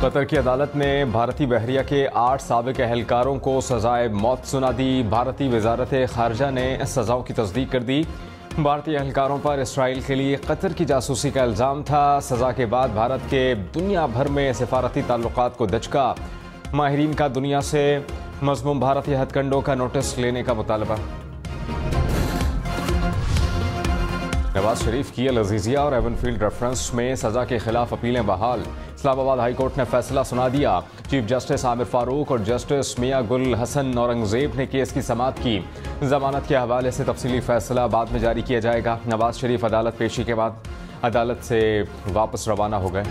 Qatar की अदालत ने भारतीय बहरिया के 8 साबिक एहलकारों को सजाए मौत सुना दी। भारतीय वजारत खारजा ने सजाओं की तस्दीक कर दी। भारतीय एहलकारों पर इसराइल के लिए कतर की जासूसी का इल्ज़ाम था। सजा के बाद भारत के दुनिया भर में सिफारती ताल्लुकात को दचका। माहिरीन का दुनिया से मज़मूम भारतीय हथकंडों का नोटिस लेने का मुतालबा। नवाज शरीफ की अल-अज़ीज़िया और एवनफील्ड रेफरेंस में सजा के खिलाफ अपीलें बहाल। इस्लामाबाद हाई कोर्ट ने फैसला सुना दिया। चीफ जस्टिस आमिर फारूक और जस्टिस मियां गुल हसन औरंगजेब ने केस की समाअत की। जमानत के हवाले से तफसीली फैसला बाद में जारी किया जाएगा। नवाज शरीफ अदालत पेशी के बाद अदालत से वापस रवाना हो गए।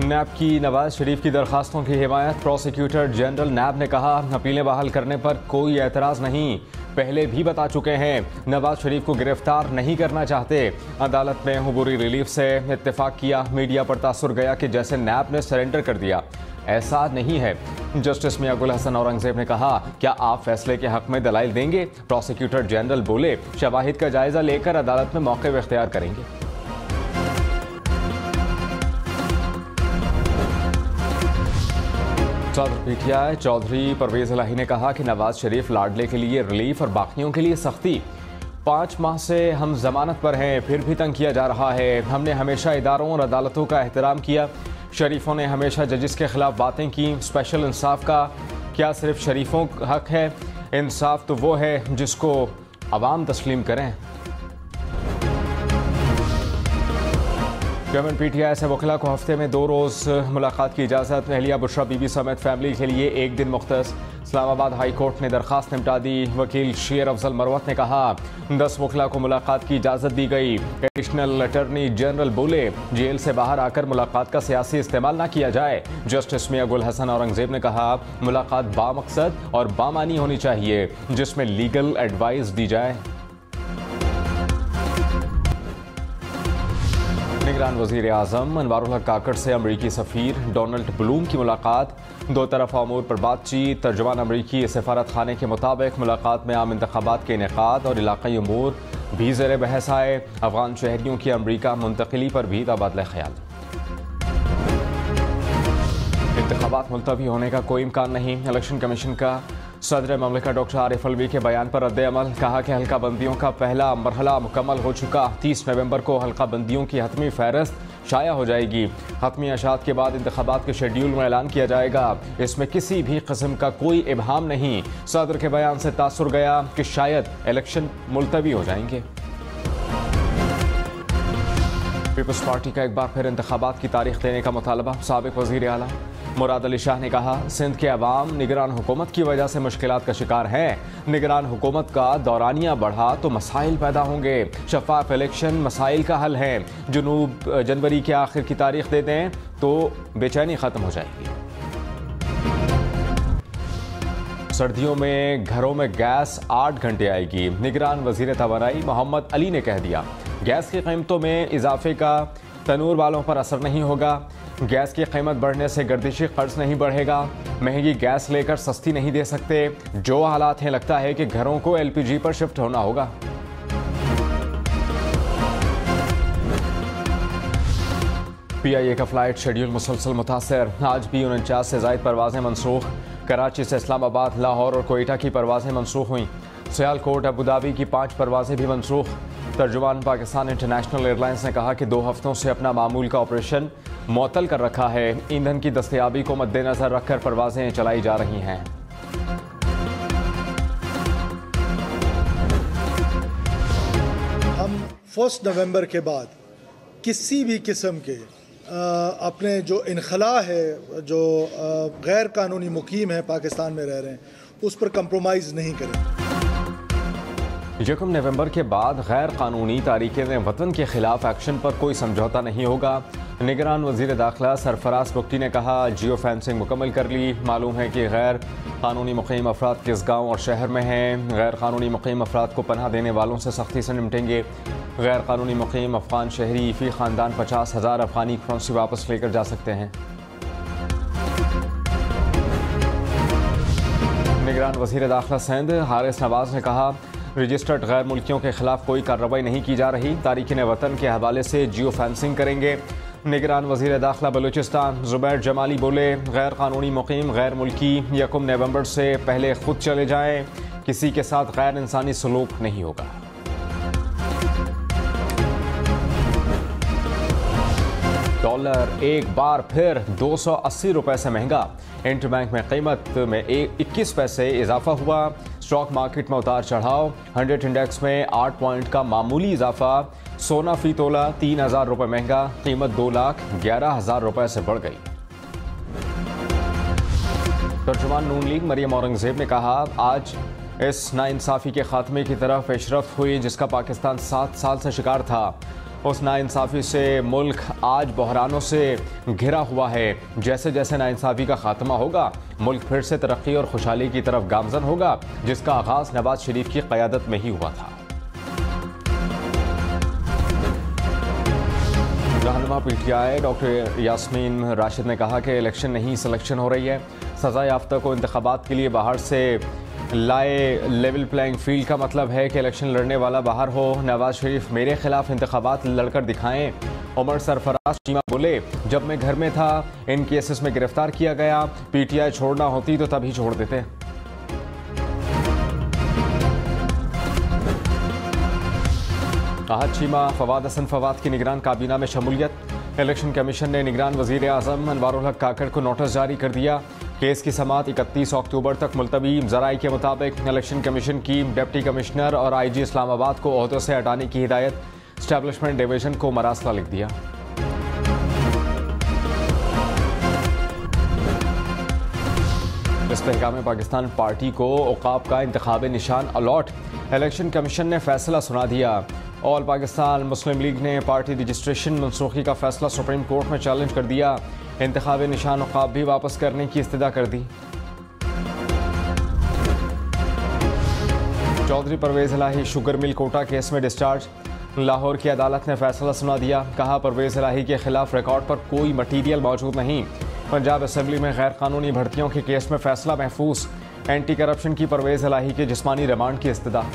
नैब की नवाज शरीफ की दरखास्तों की हिमायत। प्रोसिक्यूटर जनरल नैब ने कहा, अपीलें बहाल करने पर कोई एतराज़ नहीं। पहले भी बता चुके हैं नवाज शरीफ को गिरफ्तार नहीं करना चाहते। अदालत में हुबूरी रिलीफ से इत्तेफाक किया। मीडिया पर तासुर गया कि जैसे नैब ने सरेंडर कर दिया, ऐसा नहीं है। जस्टिस मियां गुल हसन औरंगजेब ने कहा, क्या आप फैसले के हक में दलाइल देंगे? प्रोसिक्यूटर जनरल बोले, शवाहिद का जायजा लेकर अदालत में मौके इख्तियार करेंगे। सदर पीटीआई चौधरी परवेज इलाही ने कहा कि नवाज शरीफ लाडले के लिए रिलीफ और बाकियों के लिए सख्ती। 5 माह से हम जमानत पर हैं, फिर भी तंग किया जा रहा है। हमने हमेशा इदारों और अदालतों का एहतराम किया। शरीफों ने हमेशा जजिस के खिलाफ बातें की। स्पेशल इंसाफ का क्या सिर्फ शरीफों का हक है? इंसाफ तो वो है जिसको अवाम तस्लीम करें। गवर्नमेंट पीटीआई से वकीला को हफ्ते में 2 रोज़ मुलाकात की इजाज़त। अहलिया बुशरा बीबी समेत फैमिली के लिए 1 दिन मुख्तस। इस्लामाबाद हाई कोर्ट ने दरखास्त निपटा दी। वकील शेर अफजल मरवत ने कहा, 10 वकीला को मुलाकात की इजाज़त दी गई। एडिशनल अटॉर्नी जनरल बोले, जेल से बाहर आकर मुलाकात का सियासी इस्तेमाल ना किया जाए। जस्टिस मियां गुल हसन औरंगजेब ने कहा, मुलाकात बामकसद और बामानी होनी चाहिए, जिसमें लीगल एडवाइस दी जाए। निगरान वज़ीर आज़म अनवारुल हक काकड़ से अमरीकी सफ़ीर डोनाल्ड ब्लूम की मुलाकात। 2 तरफ़ा अमूर पर बातचीत। तर्जुमान अमरीकी सफारत खाने के मुताबिक मुलाकात में आम इंतख़ाबात के इनेक़ाद और इलाक़ाई अमूर भी ज़ेर बहस आए। अफ़गान शहरियों की अमरीका मुंतकिली पर भी तबादला ख्याल। इंतख़ाबात मुलतवी होने का कोई इम्कान नहीं। इलेक्शन कमीशन का सदर ममलिकत डॉक्टर आरिफ अलवी के बयान पर रद्द अमल। कहा कि हल्का बंदियों का पहला मरहला मुकम्मल हो चुका। 30 नवंबर को हल्का बंदियों की हतमी फहरिस्त शाया हो जाएगी। हतमी अशात के बाद इंतखाबात के शेड्यूल में ऐलान किया जाएगा। इसमें किसी भी किस्म का कोई इबहाम नहीं। सदर के बयान से तासुर गया कि शायद इलेक्शन मुलतवी हो जाएंगे। पीपल्स पार्टी का एक बार फिर इंतखाबात की तारीख देने का मुतालबा। साबिक वज़ीर आला मुराद अली शाह ने कहा, सिंध के अवाम निगरान हुकूमत की वजह से मुश्किलात का शिकार हैं। निगरान हुकूमत का दौरानिया बढ़ा तो मसाइल पैदा होंगे। शफाफ इलेक्शन मसाइल का हल है। जनवरी के आखिर की तारीख दे दें तो बेचैनी ख़त्म हो जाएगी। सर्दियों में घरों में गैस 8 घंटे आएगी। निगरान वज़ीर तवानाई मोहम्मद अली ने कह दिया, गैस की कीमतों में इजाफे का तनूर वालों पर असर नहीं होगा। गैस की कीमत बढ़ने से गर्दिशी खर्च नहीं बढ़ेगा। महंगी गैस लेकर सस्ती नहीं दे सकते। जो हालात हैं, लगता है कि घरों को एलपीजी पर शिफ्ट होना होगा। पीआईए का फ्लाइट शेड्यूल मुसलसल मुतासर। आज भी 49 से ज़ायद परवाजें मनसूख। कराची से इस्लामाबाद, लाहौर और कोयटा की परवाजें मनसूख हुई। सियालकोट, अबू धाबी की 5 परवाजें भी मनसूख। तर्जुमान पाकिस्तान इंटरनेशनल एयरलाइंस ने कहा कि 2 हफ्तों से अपना मामूल का ऑपरेशन मुअत्तल कर रखा है। ईंधन की दस्तयाबी को मद्देनजर रखकर परवाजें चलाई जा रही हैं। हम 1 नवंबर के बाद किसी भी किस्म के अपने जो इनखला है, जो गैर कानूनी मुकीम है पाकिस्तान में रह रहे हैं, उस पर कंप्रोमाइज़ नहीं करेंगे। 1 नवंबर के बाद गैर कानूनी तारीकें वतन के खिलाफ एक्शन पर कोई समझौता नहीं होगा। निगरान वज़ीर दाखिला सरफराज बुख्ती ने कहा, जियो फेंसिंग मुकम्मल कर ली। मालूम है कि गैर कानूनी मुक़ीम अफराद किस गाँव और शहर में हैं। गैर कानूनी मुक़ीम अफराद को पनाह देने वालों से सख्ती से निपटेंगे। गैर कानूनी मुक़ीम अफ़गान शहरी फ़ी ख़ानदान 50,000 अफ़गानी करेंसी वापस लेकर जा सकते हैं। निगरान वज़ीर दाखिला सिंध हारिस नवाज ने कहा, रजिस्टर्ड गैर मुल्कियों के खिलाफ कोई कार्रवाई नहीं की जा रही। तारिकीन वतन के हवाले से जियो फेंसिंग करेंगे। निगरान वज़ीर दाखिला बलूचिस्तान ज़ुबैर जमाली बोले, गैर कानूनी मुकीम गैर मुल्की 1 नवंबर से पहले खुद चले जाएं, किसी के साथ गैर इंसानी सलूक नहीं होगा। डॉलर एक बार फिर 280 रुपए से महंगा। इंटरबैंक में कीमत में 21 पैसे इजाफा हुआ। स्टॉक मार्केट में उतार चढ़ाव। 100 इंडेक्स में 8 पॉइंट का मामूली इजाफा। सोना फी तोला 3000 रुपए महंगा। कीमत 2,11,000 रुपए से बढ़ गई। तर्जुमान नून लीग मरियम औरंगजेब ने कहा, आज इस नाइंसाफी के खात्मे की तरफ पेशरफ्त हुई जिसका पाकिस्तान 7 साल से शिकार था। उस नाइंसाफी से मुल्क आज बहरानों से घिरा हुआ है। जैसे जैसे नाइंसाफी का खात्मा होगा, मुल्क फिर से तरक्की और खुशहाली की तरफ गामजन होगा, जिसका आगाज नवाज शरीफ की क़यादत में ही हुआ था। रहनुमा PTI डॉक्टर यास्मीन राशिद ने कहा कि इलेक्शन नहीं सिलेक्शन हो रही है। सज़ा याफ्ता को इंतखाबात के लिए बाहर से लाए लेवल प्लेइंग फील्ड का मतलब है कि इलेक्शन लड़ने वाला बाहर हो। नवाज शरीफ मेरे खिलाफ इंतखाबात लड़कर दिखाएं। उमर सरफराज चीमा बोले, जब मैं घर में था इन केसेस में गिरफ्तार किया गया। PTI छोड़ना होती तो तभी छोड़ देते। आहत चीमा फवाद हसन फवाद की निगरान काबीना में शमूलियत। इलेक्शन कमीशन ने निगरान वज़ीर आज़म अनवारुल हक काकड़ को नोटिस जारी कर दिया। केस की समाअत 31 अक्टूबर तक मुलतवी। ज़राई के मुताबिक इलेक्शन कमीशन की डिप्टी कमिश्नर और IG इस्लामाबाद को ओहदों से हटाने की हिदायत। स्टैब्लिशमेंट डिवीजन को मरासला लिख दिया। इस्तेहकाम पाकिस्तान पार्टी को औकाफ का इंतखाबी निशान अलॉट। इलेक्शन कमीशन ने फैसला सुना दिया। ऑल पाकिस्तान मुस्लिम लीग ने पार्टी रजिस्ट्रेशन मनसूखी का फैसला सुप्रीम कोर्ट में चैलेंज कर दिया। इंतखाबी निशान औकाफ भी वापस करने की इस्तदा कर दी। चौधरी परवेज इलाही शुगर मिल कोटा केस में डिस्चार्ज। लाहौर की अदालत ने फैसला सुना दिया। कहा, परवेज इलाही के खिलाफ रिकॉर्ड पर कोई मटीरियल मौजूद नहीं। पंजाब असम्बली में गैर कानूनी भर्तियों के केस में फैसला महफूज। एंटी करप्शन की परवेज इलाही के जिस्मानी रिमांड की इस्तदा।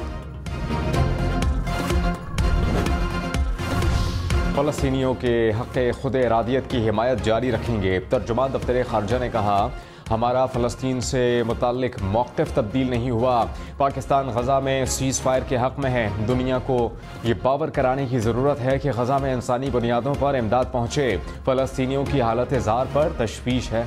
फ़लस्तीनियों के हक़ खुद इरादियत की हिमायत जारी रखेंगे। तर्जुमान दफ्तर ख़ारजा ने कहा, हमारा फ़लस्तीन से मुताल्लिक मौक़िफ़ तब्दील नहीं हुआ। पाकिस्तान गज़ा में सीज़ फायर के हक़ में है। दुनिया को ये बावर कराने की ज़रूरत है कि गज़ा में इंसानी बुनियादों पर इमदाद पहुँचे। फ़लस्तीनियों की हालत ज़ार पर तशवीश है।